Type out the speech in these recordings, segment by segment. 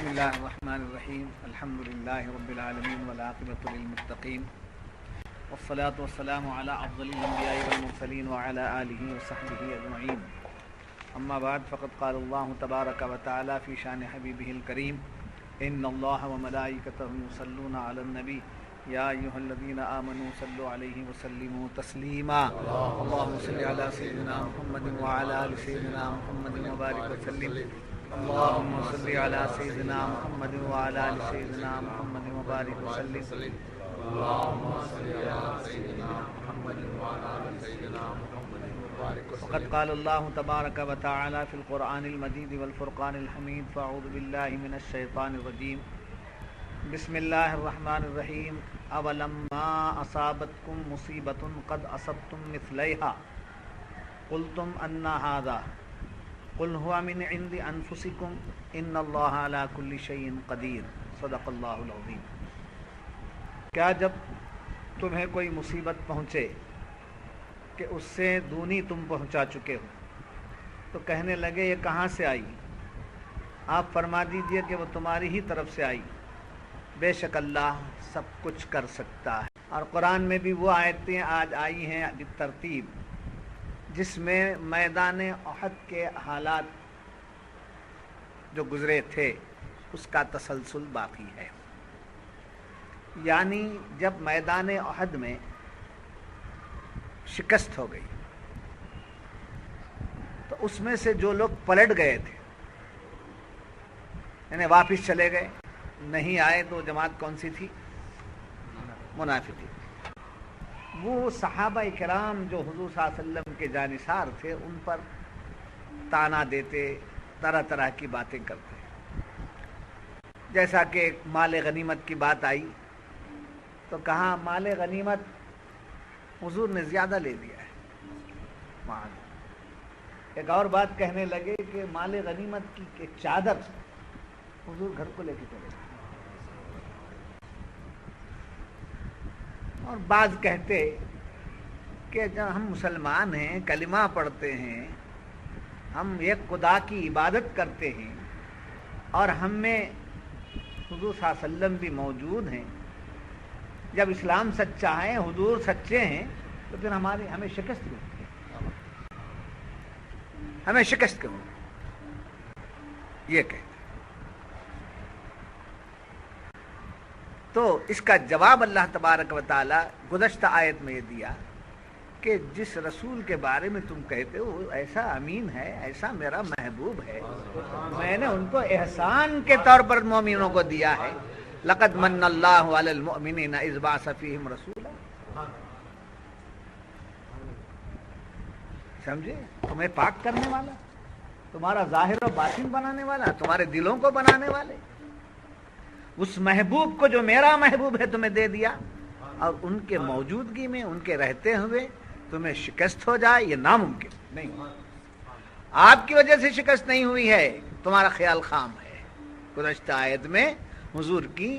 بسم الله الرحمن الرحيم الحمد لله رب العالمين والعاقبة للمتقين والصلاة والسلام على أفضل الأنبياء والمرسلين وعلى آله وصحبه أجمعين أما بعد فقد قال الله تبارك وتعالى في شأن حبيبه الكريم إن الله وملائكته يصلون على النبي يا أيها الذين آمنوا صلوا عليه وسلموا تسليما اللهم صل على سيدنا محمد وعلى آل سيدنا محمد وبارك وسلم اللهم صل على سيدنا محمد وعلى آل سيدنا محمد وبارك وسلم اللهم صل على سيدنا محمد وعلى آل سيدنا محمد وبارك وسلم. وقد قال الله تبارك وتعالى في القرآن المجيد والفرقان الحميد فأعوذ بالله من الشيطان الرجيم بسم الله الرحمن الرحيم اولما اصابتكم مصیبۃ قد اصبتم مثلیہا قلتم ان هذا قل هو من عند انفسکم ان اللہ علی کل شیء قدیر صدق اللہ العظیم. کیا جب تمہیں کوئی مصیبت پہنچے کہ اس سے دونی تم پہنچا چکے ہو تو کہنے لگے یہ کہاں سے آئی؟ آپ فرما دیجئے کہ وہ تمہاری ہی طرف سے آئی، بے شک اللہ سب کچھ کر سکتا ہے. اور قرآن میں بھی وہ آیتیں آج آئی ہیں بالترتیب جس میں میدان احد کے حالات جو گزرے تھے اس کا تسلسل باقی ہے. یعنی جب میدان احد میں شکست ہو گئی تو اس میں سے جو لوگ پلٹ گئے تھے یعنی واپس چلے گئے نہیں آئے تو جماعت کون سی تھی؟ منافقی. وہ صحابہ کرام جو حضور صلی اللہ علیہ وسلم کے جانثار تھے ان پر تانا دیتے، طرح طرح کی باتیں کرتے. جیسا کہ مال غنیمت کی بات آئی تو کہا مال غنیمت حضور نے زیادہ لے لیا ہے. ایک اور بات کہنے لگے کہ مال غنیمت کی ایک چادر حضور گھر کو لے کے چلے گئے. اور بعض کہتے کہ جب ہم مسلمان ہیں، کلمہ پڑھتے ہیں، ہم ایک خدا کی عبادت کرتے ہیں اور ہم میں حضور صلی اللہ علیہ وسلم بھی موجود ہیں، جب اسلام سچا ہے، حضور سچے ہیں، تو پھر ہمیں شکست کیوں؟ ہمیں شکست کیوں؟ یہ کہتے. تو اس کا جواب اللہ تبارک و تعالی گزشتہ آیت میں یہ دیا کہ جس رسول کے بارے میں تم کہتے ہو ایسا امین ہے، ایسا میرا محبوب ہے، میں نے ان کو احسان کے طور پر مومنوں کو دیا ہے. لقد من اللہ علی المؤمنین اذ بعث فیہم رسولا. سمجھے؟ تمہیں پاک کرنے والا، تمہارا ظاہر و باطن بنانے والا، تمہارے دلوں کو بنانے والے، اس محبوب کو جو میرا محبوب ہے تمہیں دے دیا. اور ان کے موجودگی میں، ان کے رہتے ہوئے تمہیں شکست ہو جائے یہ ناممکن نہیں. آپ کی وجہ سے شکست نہیں ہوئی ہے، تمہارا خیال خام ہے. گزشتہ آیت میں حضور کی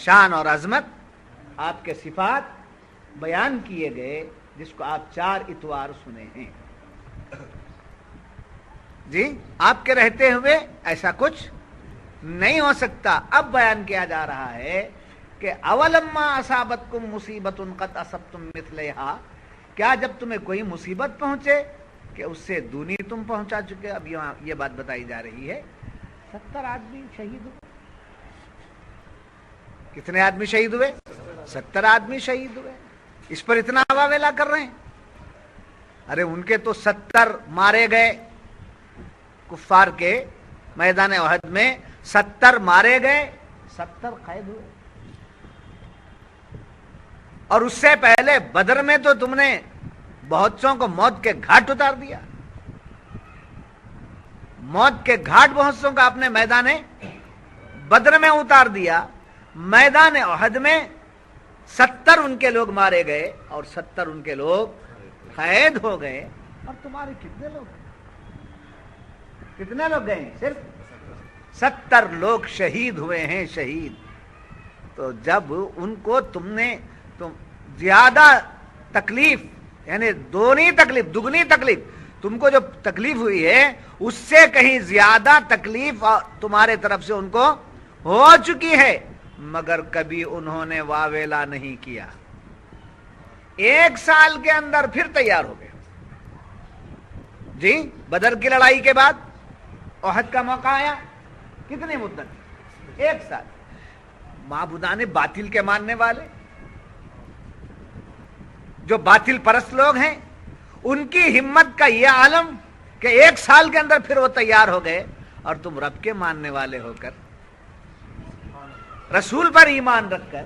شان اور عظمت، آپ کے صفات بیان کیے گئے جس کو آپ 4 اتوار سنے ہیں. جی آپ کے رہتے ہوئے ایسا کچھ نہیں ہو سکتا. اب بیان کیا جا رہا ہے کہ اولما اصابتکم مصیبۃ قد اصبتم مثلیہا، کیا جب تمہیں کوئی مصیبت پہنچے کہ اس سے دونی تم پہنچا چکے. اب یہاں یہ بات بتائی جا رہی ہے 70 آدمی شہید ہوئے. کتنے آدمی شہید ہوئے؟ 70 آدمی شہید ہوئے. اس پر اتنا واویلا کر رہے ہیں. ارے ان کے تو 70 مارے گئے، کفار کے میدان احد میں 70 مارے گئے، 70 قید ہوئے. اور اس سے پہلے بدر میں تو تم نے بہت سوں کو موت کے گھاٹ اتار دیا. موت کے گھاٹ بہت سوں کا اپنے میدان بدر میں اتار دیا. میدان احد میں 70 ان کے لوگ مارے گئے اور 70 ان کے لوگ قید ہو گئے. اور تمہارے کتنے لوگ گئے؟ صرف 70 لوگ شہید ہوئے ہیں. شہید تو جب ان کو تم زیادہ تکلیف یعنی دگنی تکلیف تم کو جو تکلیف ہوئی ہے اس سے کہیں زیادہ تکلیف تمہارے طرف سے ان کو ہو چکی ہے، مگر کبھی انہوں نے واویلا نہیں کیا۔ 1 سال کے اندر پھر تیار ہو گئے جی۔ بدر کی لڑائی کے بعد احد کا موقع آیا، کتنی مدت؟ 1 سال۔ معبودان باطل کے ماننے والے، جو باطل پرست لوگ ہیں، ان کی ہمت کا یہ عالم کہ 1 سال کے اندر پھر وہ تیار ہو گئے، اور تم رب کے ماننے والے ہو کر، رسول پر ایمان رکھ کر،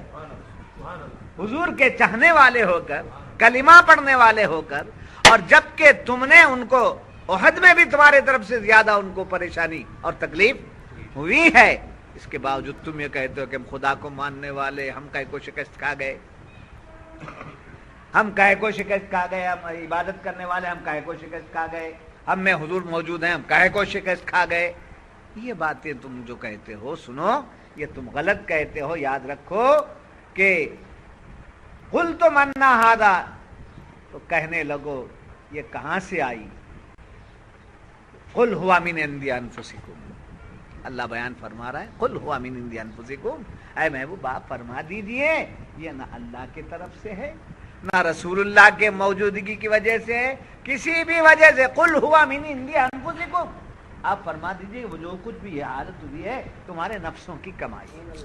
حضور کے چاہنے والے ہو کر، کلمہ پڑھنے والے ہو کر، اور جبکہ تم نے ان کو احد میں بھی تمہارے طرف سے زیادہ ان کو پریشانی اور تکلیف ہوئی ہے، اس کے باوجود تم یہ کہتے ہو کہ ہم خدا کو ماننے والے، ہم کہے کو شکست کھا گئے، ہم کہے کو شکست کھا گئے، ہم عبادت کرنے والے، ہم کہے کو شکست کھا گئے، ہم میں حضور موجود ہیں، ہم کہے کو شکست کھا گئے۔ یہ باتیں تم جو کہتے ہو، سنو، یہ تم غلط کہتے ہو۔ یاد رکھو کہ قل تو منا ہادا، تو کہنے لگو یہ کہاں سے آئی؟ قل ہوا من عند انفسکم، اللہ بیان فرما رہا ہے، قل ہوا من عند انفسکم، اے محبوب آپ فرما دیجئے یہ نہ اللہ کی طرف سے ہے، نہ رسول اللہ کے موجودگی کی وجہ سے ہے، کسی بھی وجہ سے۔ قل ہوا من عند انفسکم، آپ فرما دیجئے وہ جو کچھ بھی یہ حالت ہوئی ہے تمہارے نفسوں کی کمائی ہے۔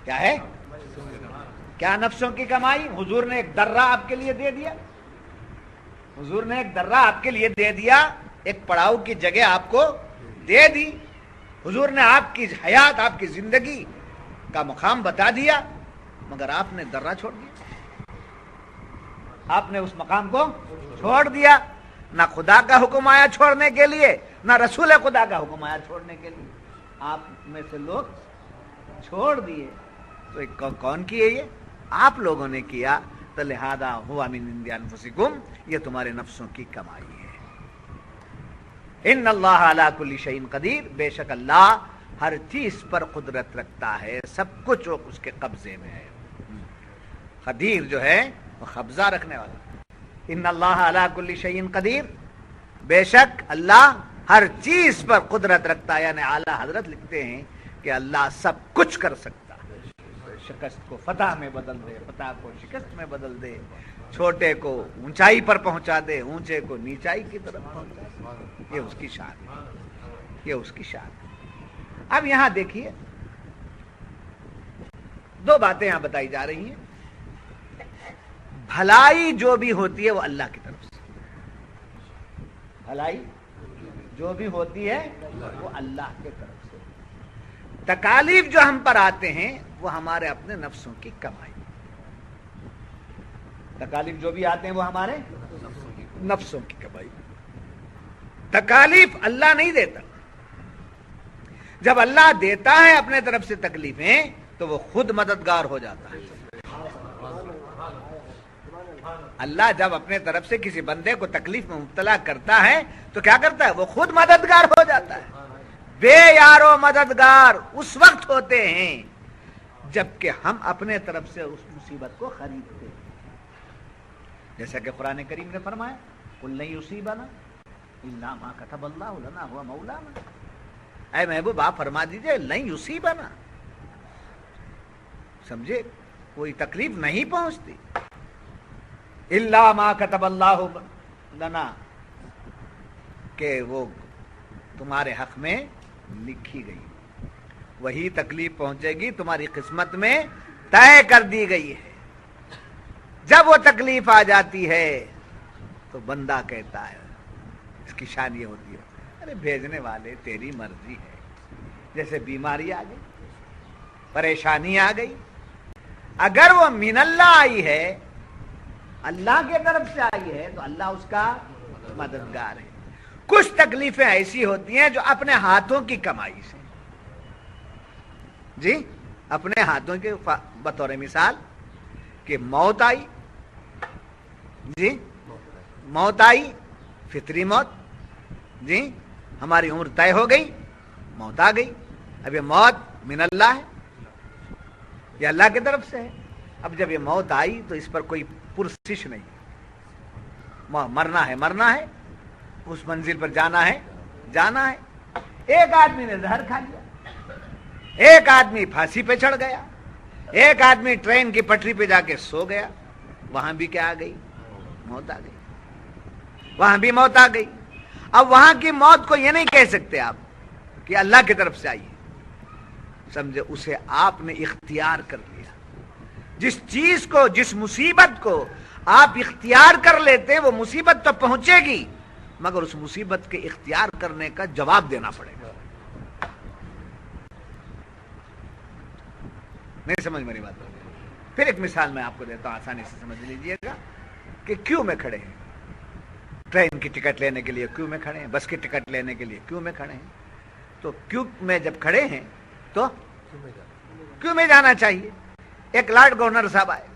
کیا ہے؟ کیا نفسوں کی کمائی؟ حضور نے ایک درہ آپ کے لیے دے دیا، حضور نے ایک درہ آپ کے لیے دے دیا، ایک پڑاؤ کی جگہ آپ کو دے دی، حضور نے آپ کی حیات، آپ کی زندگی کا مقام بتا دیا، مگر آپ نے درہ چھوڑ دیا، آپ نے اس مقام کو چھوڑ دیا۔ نہ خدا کا حکم آیا چھوڑنے کے لیے، نہ رسول خدا کا حکم آیا چھوڑنے کے لیے، آپ میں سے لوگ چھوڑ دیے۔ تو کون کیے؟ یہ آپ لوگوں نے کیا، تو لہذا ہوا من عند انفسکم، یہ تمہارے نفسوں کی کمائی ہے۔ ان اللہ علی کل شیء قدیر، بے شک اللہ ہر چیز پر قدرت رکھتا ہے، سب کچھ وہ اس کے قبضے میں ہے۔ قدیر جو ہے وہ قبضہ رکھنے والا۔ ان اللہ علی کل شیء قدیر، بے شک اللہ ہر چیز پر قدرت رکھتا ہے، یعنی اعلیٰ حضرت لکھتے ہیں کہ اللہ سب کچھ کر سکتا ہے، شکست کو فتح میں بدل دے، فتح کو شکست میں بدل دے، چھوٹے کو اونچائی پر پہنچا دے، اونچے کو نیچائی کی طرف پہنچا دے، یہ اس کی شان ہے، یہ اس کی شان ہے۔ اب یہاں دیکھیے 2 باتیں یہاں بتائی جا رہی ہیں۔ بھلائی جو بھی ہوتی ہے وہ اللہ کی طرف سے، بھلائی جو بھی ہوتی ہے وہ اللہ کی طرف سے، تکالیف جو ہم پر آتے ہیں وہ ہمارے اپنے نفسوں کی کمائی، تکالیف جو بھی آتے ہیں وہ ہمارے نفسوں کی کمائی۔ تکالیف اللہ نہیں دیتا، جب اللہ دیتا ہے اپنے طرف سے تکلیفیں تو وہ خود مددگار ہو جاتا ہے۔ اللہ جب اپنے طرف سے کسی بندے کو تکلیف میں مبتلا کرتا ہے تو کیا کرتا ہے؟ وہ خود مددگار ہو جاتا ہے۔ بے یارو مددگار اس وقت ہوتے ہیں جبکہ ہم اپنے طرف سے اس مصیبت کو خریدتے ہیں، جیسا کہ قرآن کریم نے فرمایا قل لن یصیبنا الا ما كتب اللہ لنا هو مولانا، اے محبوب آپ فرما دیجئے لن یصیبنا، سمجھے؟ کوئی تکلیف نہیں پہنچتی، الا ما كتب اللہ لنا، کہ وہ تمہارے حق میں لکھی گئی، وہی تکلیف پہنچے گی تمہاری قسمت میں طے کر دی گئی ہے۔ جب وہ تکلیف آ جاتی ہے تو بندہ کہتا ہے، اس کی شان یہ ہوتی ہے، ارے بھیجنے والے تیری مرضی ہے، جیسے بیماری آ گئی، پریشانی آ گئی، اگر وہ من اللہ آئی ہے، اللہ کی طرف سے آئی ہے، تو اللہ اس کا مددگار ہے۔ کچھ تکلیفیں ایسی ہوتی ہیں جو اپنے ہاتھوں کی کمائی سے، جی اپنے ہاتھوں کے، بطور مثال کہ موت آئی، جی موت آئی، فطری موت، جی ہماری عمر طے ہو گئی، موت آ گئی، اب یہ موت من اللہ ہے، یہ اللہ کی طرف سے ہے۔ اب جب یہ موت آئی تو اس پر کوئی پرسش نہیں، مرنا ہے, اس منزل پر جانا ہے. ایک آدمی نے زہر کھا لیا, ایک آدمی پھانسی پہ چڑھ گیا, ایک آدمی ٹرین کی پٹری پہ جا کے سو گیا, وہاں بھی کیا آ گئی؟ موت آ گئی. وہاں بھی موت آ گئی. اب وہاں کی موت کو یہ نہیں کہہ سکتے آپ کہ اللہ کی طرف سے آئی, سمجھے, اسے آپ نے اختیار کر لیا. جس چیز کو, جس مصیبت کو آپ اختیار کر لیتے وہ مصیبت تو پہنچے گی, مگر اس مصیبت کے اختیار کرنے کا جواب دینا پڑے گا. نہیں سمجھ میری بات. پھر ایک مثال میں آپ کو دیتا ہوں, آسانی سے سمجھ لیجئے گا کہ کیوں میں کھڑے ہیں, ٹرین کی ٹکٹ لینے کے لیے کیوں میں کھڑے ہیں, بس کی ٹکٹ لینے کے لیے کیوں میں کھڑے ہیں. تو کیوں میں جب کھڑے ہیں تو کیوں میں جانا چاہیے. ایک لارڈ گورنر صاحب آئے,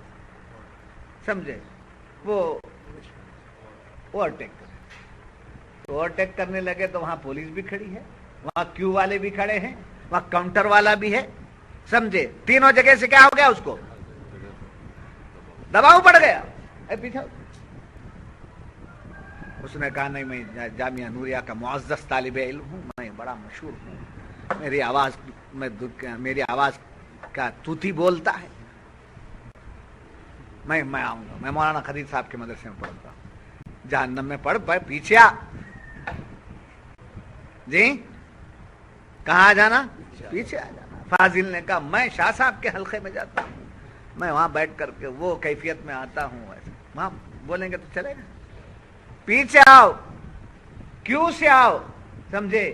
سمجھے, وہ اوورٹیک کرے, تو اوورٹیک کرنے لگے تو وہاں پولیس بھی کھڑی ہے, وہاں کیو والے بھی کھڑے ہیں, وہاں کاؤنٹر والا بھی ہے, سمجھے. تینوں جگہ سے کیا ہو گیا, اس کو دباؤ پڑ گیا. پیچھے اس نے کہا نہیں, میں جامعہ نوریہ کا معزز طالب علم ہوں, میں بڑا مشہور ہوں, میری آواز کا توتی بولتا ہے, میں آؤں گا, میں مولانا خدیج صاحب کے مدرسے میں پڑھتا ہوں. جہنم میں پڑھ پیچھے آ. جی کہاں جانا؟ پیچھے آ جانا. فاضل نے کہا میں شاہ صاحب کے حلقے میں جاتا ہوں, میں وہاں بیٹھ کر کے وہ کیفیت میں آتا ہوں, ایسے وہاں بولیں گے تو چلے گا. پیچھے آؤ, کیوں سے آؤ, سمجھے.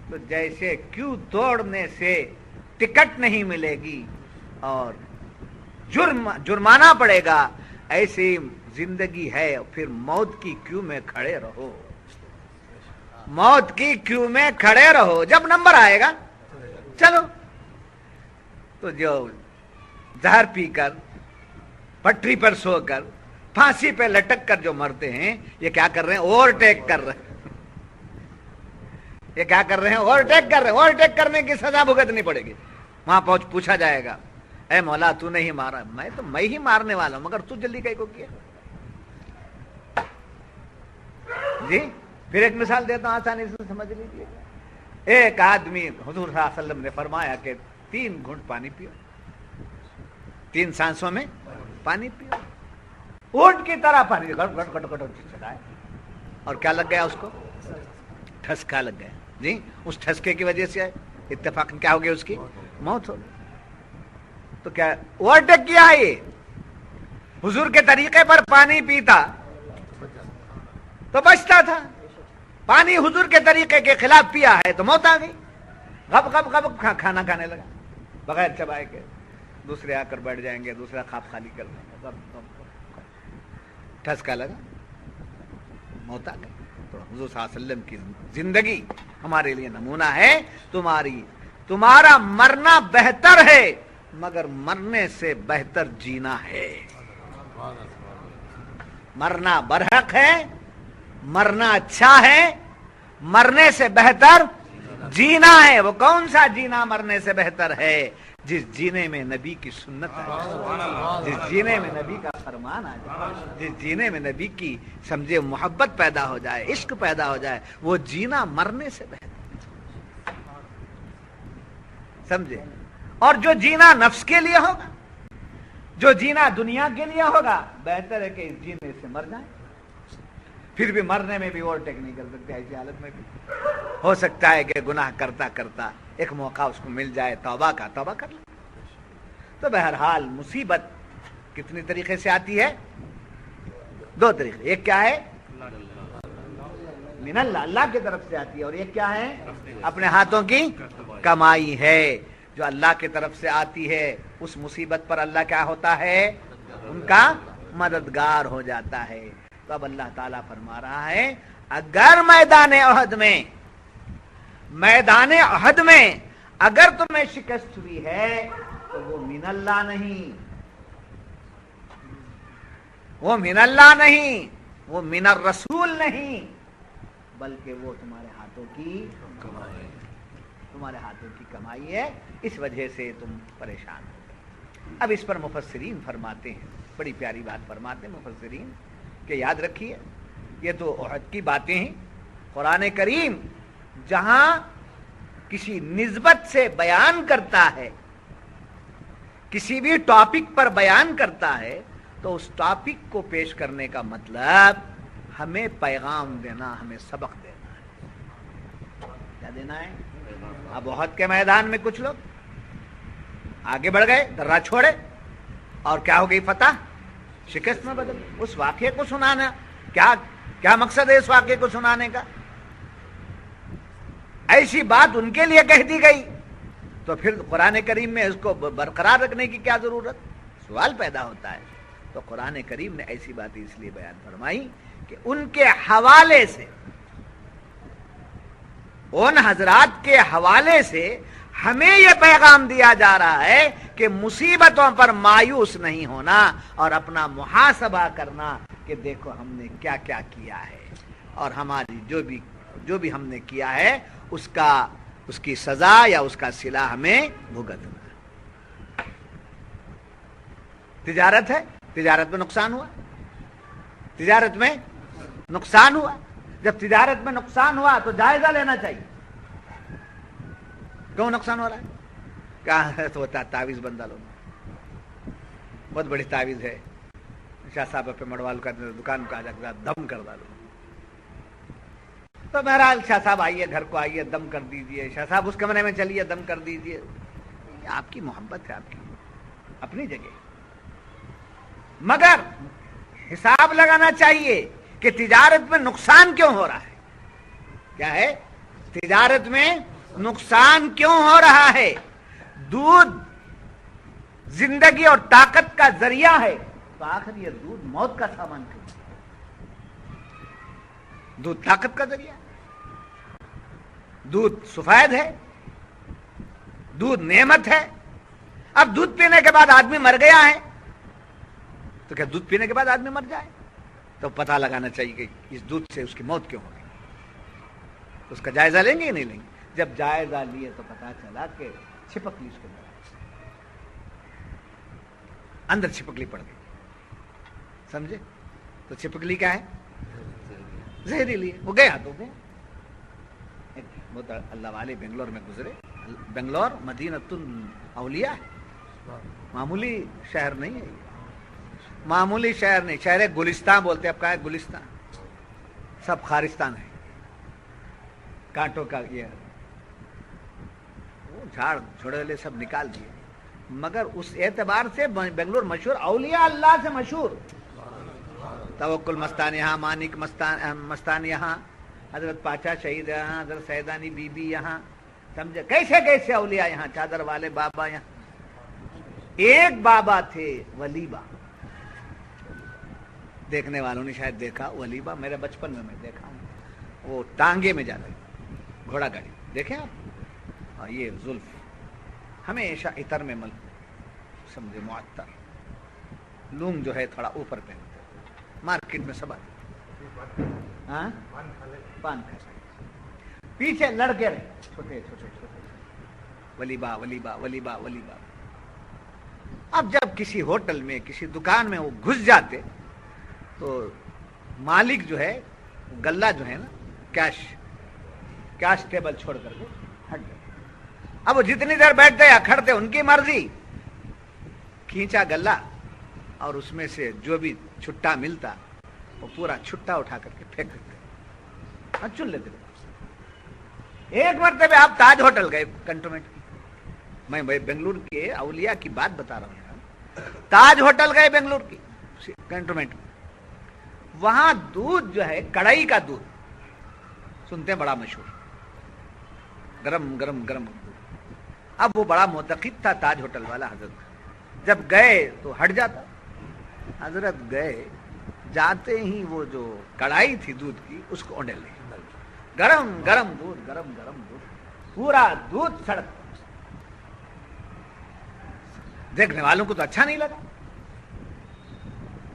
تو جیسے کیوں توڑنے سے ٹکٹ نہیں ملے گی اور جرمانہ پڑے گا, ایسی زندگی ہے, پھر موت کی کیوں میں کھڑے رہو, موت کی کیوں میں کھڑے رہو, جب نمبر آئے گا چلو. تو جو زہر پی کر, پٹری پر سو کر, پھانسی پہ لٹک کر جو مرتے ہیں, یہ کیا کر رہے ہیں؟ اوورٹیک کر رہے ہیں. یہ کیا کر رہے ہیں؟ اوورٹیک کر رہے ہیں. اوورٹیک کرنے کی سزا بھگتنی پڑے گی. وہاں پوچھا جائے گا, اے مولا تو نہیں مارا. میں ہی مارنے والا ہوں, مگر تو جلدی کہیں کو کیا. جی پھر ایک مثال دیتا ہوں, آسانی سے سمجھ لیجیے. ایک آدمی, حضور صلی اللہ علیہ وسلم نے فرمایا کہ 3 گھونٹ پانی پیو, 3 سانسوں میں پانی پیو. اونٹ کی طرح پانی گٹ گٹ گٹ گٹ چلائے, اور کیا لگ گیا اس کو؟ ٹھسکا لگ گیا. جی اس ٹھسکے کی وجہ سے اتفاق کیا ہو گیا, اس کی موت ہو گئی. تو کیا اوورٹیک کیا ہے؟ حضور کے طریقے پر پانی پیتا تو بچتا تھا, پانی حضور کے طریقے کے خلاف پیا ہے تو موت آ گئی. غب غب غب کھانا کھانے لگا بغیر چبائے کے. دوسرے آ کر بیٹھ جائیں گے, دوسرا خواب خالی کر دیں گے, ٹھسکا لگا, موت آ گئی. تو حضور صلی اللہ علیہ وسلم کی زندگی ہمارے لیے نمونہ ہے. تمہارا مرنا بہتر ہے, مگر مرنے سے بہتر جینا ہے. مرنا برحق ہے, مرنا اچھا ہے, مرنے سے بہتر جینا ہے. وہ کون سا جینا مرنے سے بہتر ہے؟ جس جینے میں نبی کی سنت آ جائے, جس جینے میں نبی کا فرمان آ جائے, جس جینے میں نبی کی سمجھے محبت پیدا ہو جائے, عشق پیدا ہو جائے, وہ جینا مرنے سے بہتر سمجھے. اور جو جینا نفس کے لیے ہوگا, جو جینا دنیا کے لیے ہوگا, بہتر ہے کہ اس جینے سے مر جائیں. پھر بھی مرنے میں بھی اوورٹیک نہیں کر سکتے, ایسی حالت میں بھی ہو سکتا ہے کہ گناہ کرتا کرتا ایک موقع اس کو مل جائے توبہ کا, توبہ کر لے. تو بہرحال مصیبت کتنی طریقے سے آتی ہے؟ 2 طریقے. ایک کیا ہے؟ من اللہ, اللہ کی طرف سے آتی ہے, اور ایک کیا ہے؟ اپنے ہاتھوں کی کمائی ہے. جو اللہ کی طرف سے آتی ہے اس مصیبت پر اللہ کیا ہوتا ہے؟ ان کا مددگار ہو جاتا ہے. تو اب اللہ تعالیٰ فرما رہا ہے, اگر میدان احد میں اگر تمہیں شکست ہوئی ہے تو وہ من اللہ نہیں, وہ من اللہ نہیں, وہ من الرسول نہیں, بلکہ وہ تمہارے ہاتھوں کی کمائی ہے. تمہارے ہاتھوں کی کمائی ہے, اس وجہ سے تم پریشان ہو. اب اس پر مفسرین فرماتے ہیں, بڑی پیاری بات فرماتے ہیں مفسرین کہ یاد رکھیے یہ تو عہد کی باتیں ہیں. قرآن کریم جہاں کسی نسبت سے بیان کرتا ہے، کسی بھی ٹاپک پر بیان کرتا ہے، تو اس ٹاپک کو پیش کرنے کا مطلب ہمیں پیغام دینا، ہمیں سبق دینا ہے. کیا دینا ہے؟ اب احد کے میدان میں کچھ لوگ آگے بڑھ گئے، درہ چھوڑے، اور کیا ہو گئی؟ فتح شکست میں بدل. اس واقعے کو سنانا، کیا مقصد ہے اس واقعے کو سنانے کا؟ ایسی بات ان کے لیے کہہ دی گئی تو پھر قرآن کریم میں اس کو برقرار رکھنے کی کیا ضرورت؟ سوال پیدا ہوتا ہے. تو قرآن کریم نے ایسی باتیں اس لیے بیان فرمائی کہ ان کے حوالے سے، ان حضرات کے حوالے سے ہمیں یہ پیغام دیا جا رہا ہے کہ مصیبتوں پر مایوس نہیں ہونا اور اپنا محاسبہ کرنا کہ دیکھو ہم نے کیا کیا کیا ہے، اور ہماری جو بھی ہم نے کیا ہے اس کی سزا یا اس کا صلہ ہمیں بھگتنا. تجارت ہے، تجارت میں نقصان ہوا، تجارت میں نقصان ہوا. جب تجارت میں نقصان ہوا تو جائزہ لینا چاہیے. کیوں نقصان ہو رہا ہے؟ کہاں ہے تو تعویذ بندہ لوگ، بہت بڑی تعویذ ہے، شاہ صاحب پہ مڑوال کا دکان کا دم کر ڈالو. تو بہرحال شاہ صاحب آئیے، گھر کو آئیے، دم کر دیجئے. شاہ صاحب اس کمرے میں چلیے، دم کر دیجئے. آپ کی محبت ہے، آپ کی اپنی جگہ، مگر حساب لگانا چاہیے کہ تجارت میں نقصان کیوں ہو رہا ہے. کیا ہے؟ تجارت میں نقصان کیوں ہو رہا ہے؟ دودھ زندگی اور طاقت کا ذریعہ ہے، تو آخر یہ دودھ موت کا سامان کیوں؟ دودھ طاقت کا ذریعہ، دودھ سفید ہے، دودھ نعمت ہے. اب دودھ پینے کے بعد آدمی مر گیا ہے تو کیا دودھ پینے کے بعد آدمی مر جائے؟ تو پتہ لگانا چاہیے کہ اس دودھ سے اس کی موت کیوں ہو گئی. اس کا جائزہ لیں گے یا نہیں لیں گے؟ جب جائزہ لیے تو پتہ چلا کہ چھپک لی اس کے اندر چھپکلی پڑ گئی. سمجھے؟ تو چھپکلی کیا ہے؟ زہریلی ہے. وہ گیا تو گیا. بہت اللہ والے بنگلور میں گزرے. بنگلور مدینۃ الاولیاء ہے، معمولی شہر نہیں ہے، معمولی شہر نہیں. شہر گلستان بولتے. اب کہا ہے گلستان، سب خارستان ہے، کانٹوں کا. یہ وہ جھاڑ چھوڑے سب نکال دیے. مگر اس اعتبار سے بنگلور مشہور، اولیاء اللہ سے مشہور. توکل مستان یہاں، مانک مستان یہاں، حضرت پاچا شہید یہاں، حضرت سیدانی بی بی یہاں. سمجھے؟ کیسے کیسے اولیاء یہاں، چادر والے بابا یہاں. ایک بابا تھے ولیبا، دیکھنے والوں نے شاید دیکھا. ولیبا میرے بچپن میں دیکھا ہوں. وہ ٹانگے میں جاتا ہے، گھوڑا گاڑی دیکھیں آپ. اور یہ زلف ہمیشہ عطر میں مل، سمجھے، معطر. لونگ جو ہے تھوڑا اوپر پہنتے، مارکیٹ میں سب آتے. ہاں، پان کھاتے. پیچھے لڑکے رہے چھوٹے چھوٹے چھوٹے، ولیبا ولیبا ولیبا ولیبا. اب جب کسی ہوٹل میں، کسی دکان میں وہ گھس جاتے تو مالک جو ہے، گلہ جو ہے نا، کیش ٹیبل چھوڑ کر کے ہٹ گئے. اب وہ جتنی دیر بیٹھتے یا کھڑتے ان کی مرضی. کھینچا گلہ اور اس میں سے جو بھی چھٹا ملتا وہ پورا چھٹا اٹھا کر کے پھینک دیتے، اور چن لیتے. ایک مرتبہ آپ تاج ہوٹل گئے کنٹونمنٹ کی، میں بنگلور کے اولیاء کی بات بتا رہا ہوں. تاج ہوٹل گئے بنگلور کی کنٹونمنٹ میں. وہاں دودھ جو ہے، کڑائی کا دودھ سنتے ہیں، بڑا مشہور، گرم گرم گرم دودھ. اب وہ بڑا معتقد تھا تاج ہوٹل والا حضرت. جب گئے تو ہٹ جاتا. حضرت گئے، جاتے ہی وہ جو کڑائی تھی دودھ کی اس کو اونڈے لے. گرم گرم دودھ، گرم گرم دودھ، پورا دودھ سڑک. دیکھنے والوں کو تو اچھا نہیں لگا.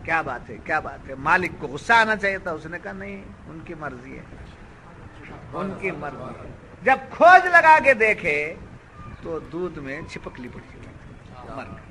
کیا بات ہے، کیا بات ہے. مالک کو غصہ آنا چاہیے تھا. اس نے کہا نہیں، ان کی مرضی ہے، ان کی مرضی ہے. جب کھوج لگا کے دیکھے تو دودھ میں چھپکلی پڑی ہوئی، مر گئی.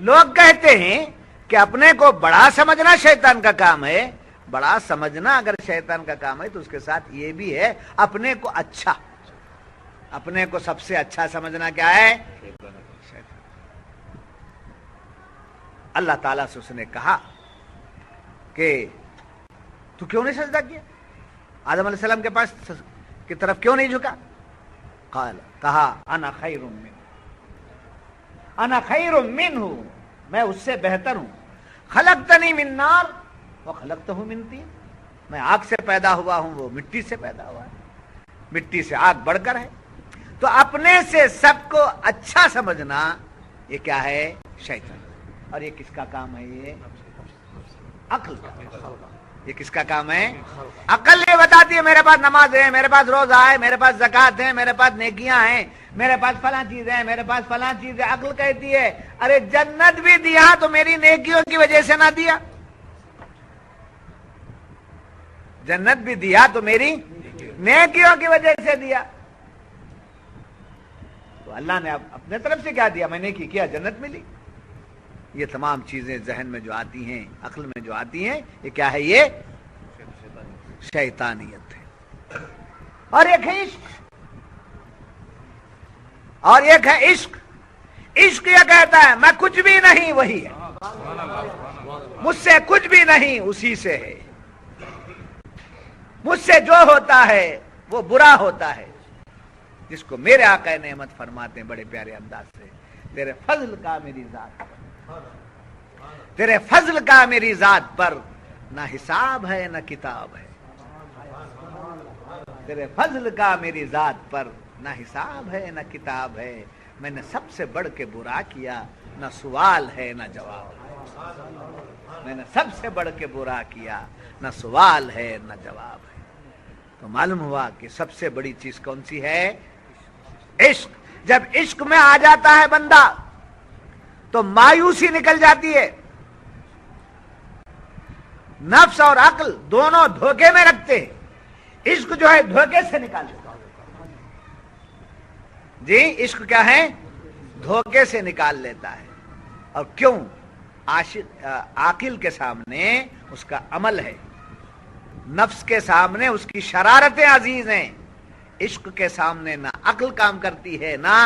لوگ کہتے ہیں کہ اپنے کو بڑا سمجھنا شیطان کا کام ہے. بڑا سمجھنا اگر شیطان کا کام ہے تو اس کے ساتھ یہ بھی ہے اپنے کو اچھا، اپنے کو سب سے اچھا سمجھنا کیا ہے؟ شیطان. اللہ تعالیٰ سے اس نے کہا کہ تو کیوں نہیں سجدہ کیا؟ آدم علیہ السلام کے پاس کی طرف کیوں نہیں جھکا؟ قال، کہا انا خیر منہ، انا خیر منہ، میں اس سے بہتر ہوں. خلقتنی من نار وخلقتہ من طین، میں آگ سے پیدا ہوا ہوں، وہ مٹی سے پیدا ہوا ہے، مٹی سے آگ بڑھ کر ہے. تو اپنے سے سب کو اچھا سمجھنا یہ کیا ہے؟ شیطان. اور یہ کس کا کام ہے؟ یہ عقل کا. یہ کس کا کام ہے؟ عقل یہ بتاتی ہے میرے پاس نماز ہے، میرے پاس روزہ ہے، میرے پاس زکات ہے، میرے پاس نیکیاں ہیں، میرے پاس فلاں چیز ہے، میرے پاس فلاں چیز ہے. عقل کہتی ہے ارے جنت بھی دیا تو میری نیکیوں کی وجہ سے نہ دیا، جنت بھی دیا تو میری نیکیوں کی وجہ سے دیا. تو اللہ نے اپنے طرف سے کیا دیا؟ میں نیکی کیا، جنت ملی. یہ تمام چیزیں ذہن میں جو آتی ہیں، عقل میں جو آتی ہیں، یہ کیا ہے؟ یہ شیطانیت ہے. اور ایک ہے عشق، اور ایک ہے عشق. عشق یہ کہتا ہے میں کچھ بھی نہیں وہی ہے، مجھ سے کچھ بھی نہیں اسی سے ہے، مجھ سے جو ہوتا ہے وہ برا ہوتا ہے. جس کو میرے آقا نعمت فرماتے ہیں بڑے پیارے انداز سے، تیرے فضل کا میری ذات پر، تیرے فضل کا میری ذات پر نہ حساب ہے نہ کتاب ہے. تیرے فضل کا میری ذات پر نہ حساب ہے نہ کتاب ہے. میں نے سب سے بڑھ کے برا کیا، نہ سوال ہے نہ جواب ہے. میں نے سب سے بڑھ کے برا کیا، نہ سوال ہے نہ جواب ہے. تو معلوم ہوا کہ سب سے بڑی چیز کون سی ہے؟ عشق. جب عشق میں آ جاتا ہے بندہ تو مایوسی نکل جاتی ہے. نفس اور عقل دونوں دھوکے میں رکھتے ہیں، عشق جو ہے دھوکے سے نکال دیتا ہے. جی عشق کیا ہے؟ دھوکے سے نکال لیتا ہے. اور کیوں؟ عاقل کے سامنے اس کا عمل ہے، نفس کے سامنے اس کی شرارتیں عزیز ہیں. عشق کے سامنے نہ عقل کام کرتی ہے نہ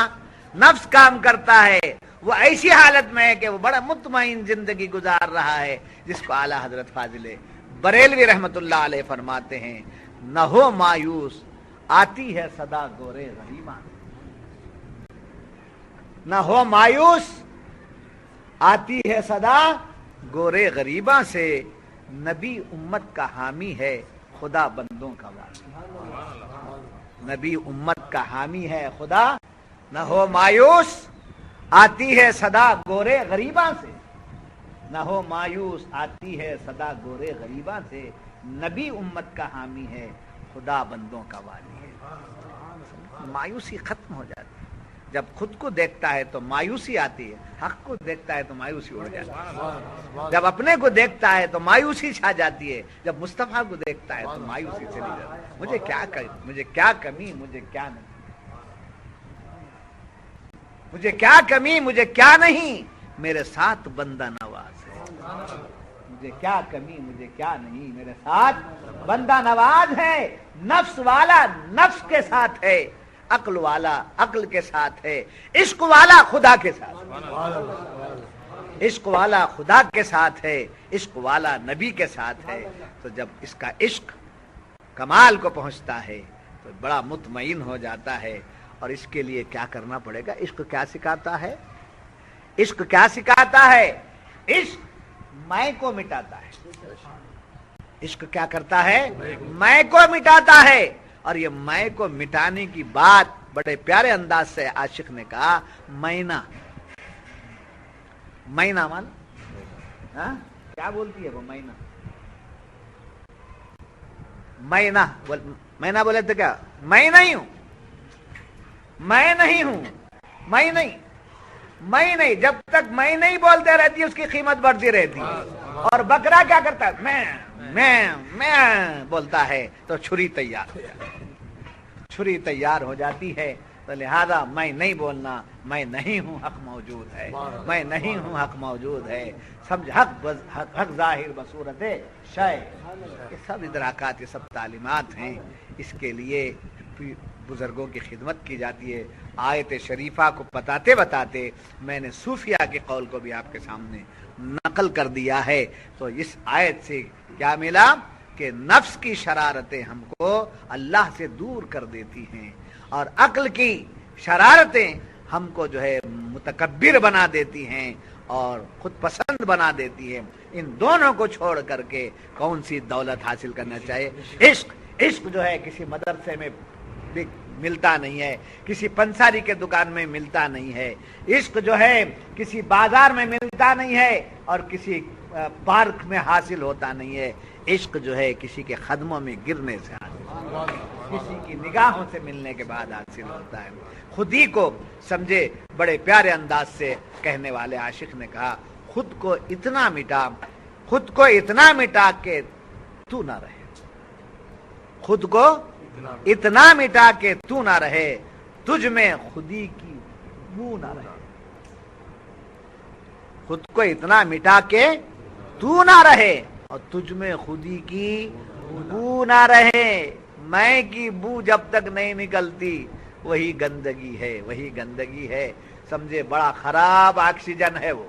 نفس کام کرتا ہے. وہ ایسی حالت میں ہے کہ وہ بڑا مطمئن زندگی گزار رہا ہے، جس کو اعلیٰ حضرت فاضل بریلوی رحمت اللہ علیہ فرماتے ہیں نہ ہو مایوس آتی ہے صدا گورے غریباں، نہ ہو مایوس آتی ہے صدا گورے غریباں سے. نبی امت کا حامی ہے، خدا بندوں کا والی. نبی امت کا حامی ہے خدا. نہ ہو مایوس آتی ہے صدا گورے غریباں سے، نہ ہو مایوس آتی ہے صدا گورے غریباں سے. نبی امت کا حامی ہے، خدا بندوں کا والی ہے. مایوسی ختم ہو جاتی ہے. جب خود کو دیکھتا ہے تو مایوسی آتی ہے، حق کو دیکھتا ہے تو مایوسی اڑ جاتی ہے. جب اپنے کو دیکھتا ہے تو مایوسی چھا جاتی ہے، جب مصطفیٰ کو دیکھتا ہے تو مایوسی چلی جاتی ہے. مجھے کیا کمی، مجھے کیا نہیں، مجھے کیا کمی، مجھے کیا نہیں، میرے ساتھ بندہ نواز ہے. مجھے کیا کمی، مجھے کیا نہیں، میرے ساتھ بندہ نواز ہے. نفس والا نفس کے ساتھ ہے، عقل والا عقل کے ساتھ ہے، عشق والا خدا کے ساتھ، عشق والا خدا کے ساتھ ہے، عشق والا نبی کے ساتھ ہے. تو جب اس کا عشق کمال کو پہنچتا ہے تو بڑا مطمئن ہو جاتا ہے. اور اس کے لیے کیا کرنا پڑے گا؟ عشق کیا سکھاتا ہے؟ عشق کیا سکھاتا ہے؟ عشق میں کو مٹاتا ہے. عشق کیا کرتا ہے؟ میں کو مٹاتا ہے. اور یہ میں کو مٹانے کی بات بڑے پیارے انداز سے عاشق نے کہا. مینا، مینا مان کیا بولتی ہے وہ؟ مینا، مینا، مینا بولے تو کیا؟ میں نہیں ہوں، میں نہیں ہوں، میں نہیں، میں نہیں. جب تک میں نہیں بولتے رہتی اس کی قیمت بڑھتی رہتی. اور بکرا کیا کرتا ہے؟ میں بولتا ہے تو چھری تیار ہو جاتی ہے. چھری تیار ہو جاتی ہے. تو لہذا میں نہیں بولنا میں نہیں ہوں حق موجود ہے، میں نہیں ہوں حق موجود ہے، سمجھ حق ظاہر بصورت شے، یہ سب ادراکات، یہ سب تعلیمات ہیں. اس کے لیے بزرگوں کی خدمت کی جاتی ہے. آیت شریفہ کو بتاتے بتاتے میں نے صوفیہ کے قول کو بھی آپ کے سامنے نقل کر دیا ہے. تو اس آیت سے کیا ملا کہ نفس کی شرارتیں ہم کو اللہ سے دور کر دیتی ہیں اور عقل کی شرارتیں ہم کو جو ہے متکبر بنا دیتی ہیں اور خود پسند بنا دیتی ہیں. ان دونوں کو چھوڑ کر کے کون سی دولت حاصل کرنا چاہیے؟ عشق جو ہے کسی مدرسے میں ملتا نہیں ہے، کسی پنساری کے دکان میں ملتا نہیں ہے. عشق جو ہے کسی بازار میں ملتا نہیں ہے اور کسی پارک میں حاصل ہوتا نہیں ہے. عشق جو ہے کسی کے قدموں میں گرنے سے حاصل ہوتا ہے، کسی کی نگاہوں سے ملنے کے بعد حاصل ہوتا ہے. خودی کو سمجھے بڑے پیارے انداز سے کہنے والے عاشق نے کہا، خود کو اتنا مٹا کہ تو نہ رہے، خود کو اتنا مٹا کہ تو نہ رہے، تجھ میں خودی کی بو نہ رہے. خود کو اتنا مٹا کہ تو نہ رہے اور تجھ میں خودی کی بو نہ رہے. میں کی بو جب تک نہیں نکلتی وہی گندگی ہے، وہی گندگی ہے. سمجھے بڑا خراب آکسیجن ہے وہ،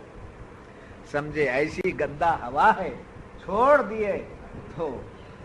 سمجھے ایسی گندا ہوا ہے، چھوڑ دیے تو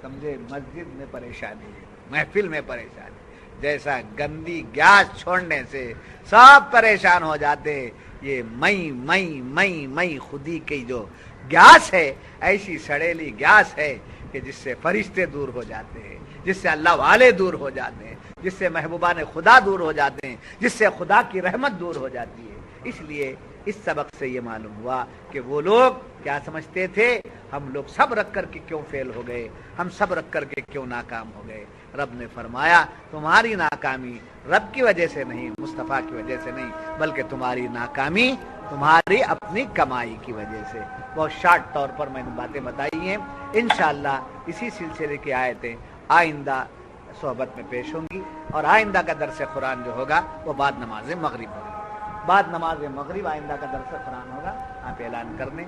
سمجھے مسجد میں پریشانی ہے، محفل میں پریشانی. جیسا گندی گیس چھوڑنے سے سب پریشان ہو جاتے ہیں، یہ میں خودی کی جو گیس ہے ایسی سڑیلی گیس ہے کہ جس سے فرشتے دور ہو جاتے ہیں، جس سے اللہ والے دور ہو جاتے ہیں، جس سے محبوبان خدا دور ہو جاتے ہیں، جس سے خدا کی رحمت دور ہو جاتی ہے. اس لیے اس سبق سے یہ معلوم ہوا کہ وہ لوگ کیا سمجھتے تھے، ہم لوگ سب رکھ کر کے کیوں فیل ہو گئے، ہم سب رکھ کر کے کیوں ناکام ہو گئے. رب نے فرمایا تمہاری ناکامی رب کی وجہ سے نہیں، مصطفیٰ کی وجہ سے نہیں، بلکہ تمہاری ناکامی تمہاری اپنی کمائی کی وجہ سے. بہت شارٹ طور پر میں نے باتیں بتائی ہیں. انشاءاللہ اسی سلسلے کی آیتیں آئندہ صحبت میں پیش ہوں گی اور آئندہ کا درس قرآن جو ہوگا وہ بعد نماز مغرب ہوگا. بعد نماز مغرب آئندہ کا درس قرآن ہوگا. آپ اعلان کر دیں.